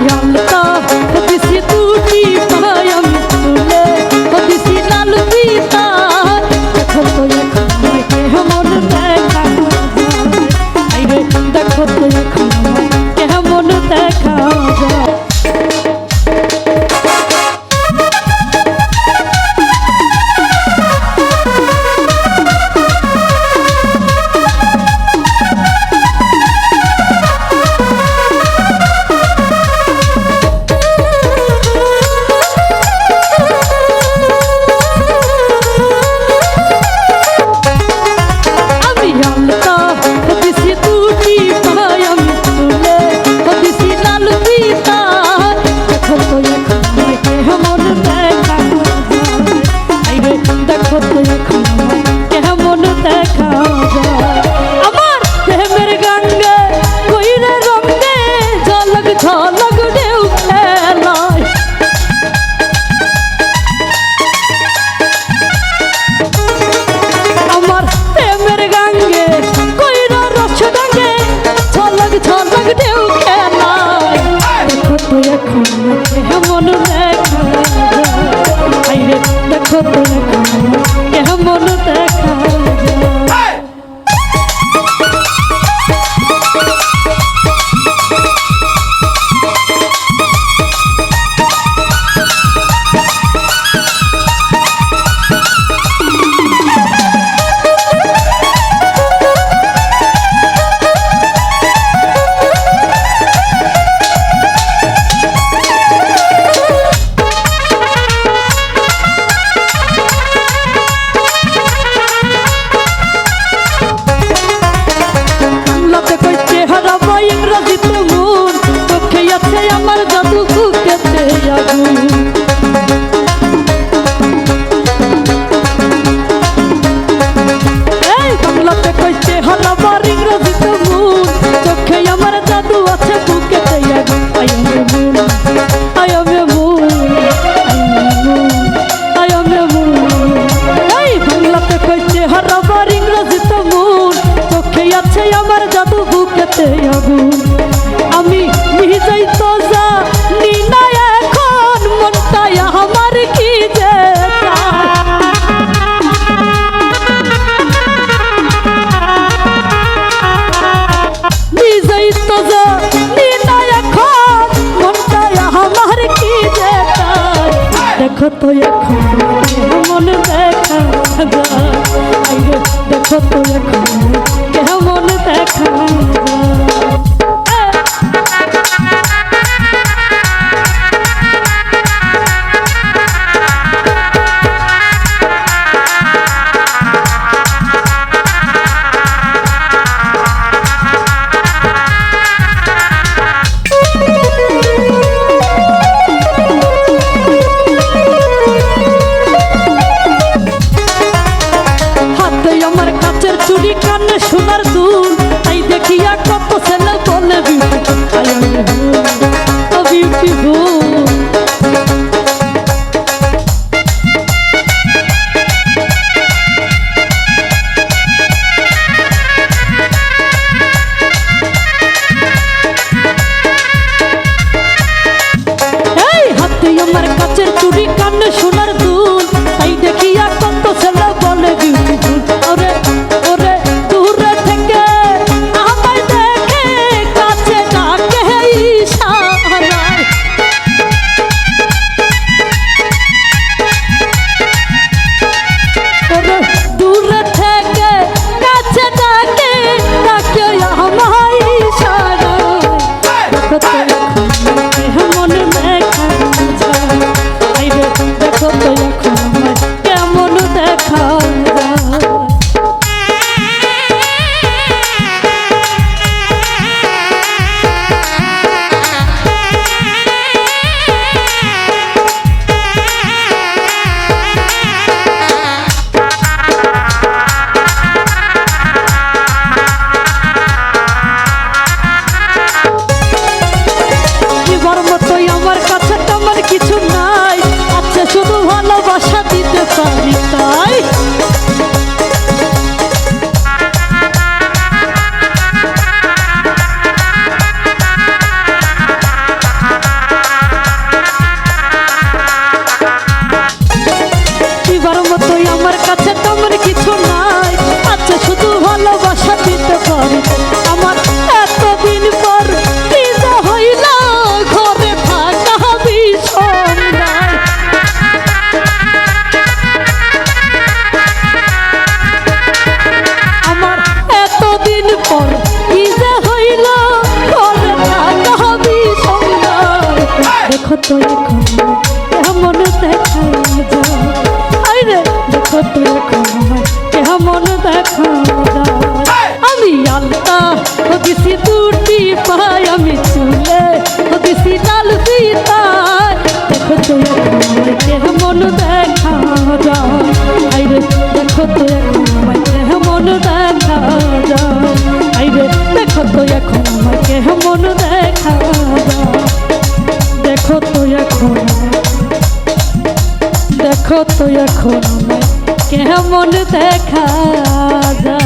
আলতা দিছি দুটি পাই আমি তুলে দিছি লাল পিতা দেখো তো এখন কেমন দেখা যায় রে দেখো তো এখন কেমন দেখা যায় কেমন দেখা দেখো তো কেমন দেখা আমার জাদু ফুকেছে আগুন এই বাংলাতে কইছে হালাবার ইংরেজিতে মূল চোখে আমার জাদু আছে ফুকেছে আগুন আয়মে মূল আয়মে মূল এই বাংলাতে কইছে হালাবার ইংরেজিতে মূল চোখে আছে আমার জাদু ফুকেছে আগুন আমি নিজেই তো জানি না এখন মনটা আমার কি যে নিজেই তো জানি না এখন মনটা আমার কি যে দেখো তো এখন কেমন দেখা যায় দেখো তো এখন কেমন দেখা যায় চুরি কানে সোনার দুল তাই দেখিয়া কত ছেলে বলে বিউটিফুল এই হাতে আমার কাছের চুরি কানে সোনার দুল তাই দেখিয়া কত ছেলে বলে বিউটিফুল কেমন দেখা আমার কাছে তেমন কিছু নাই আছে শুধু ভালোবাসা দিতে পারি তাই তখন আমায় কেমন দেখা যায়।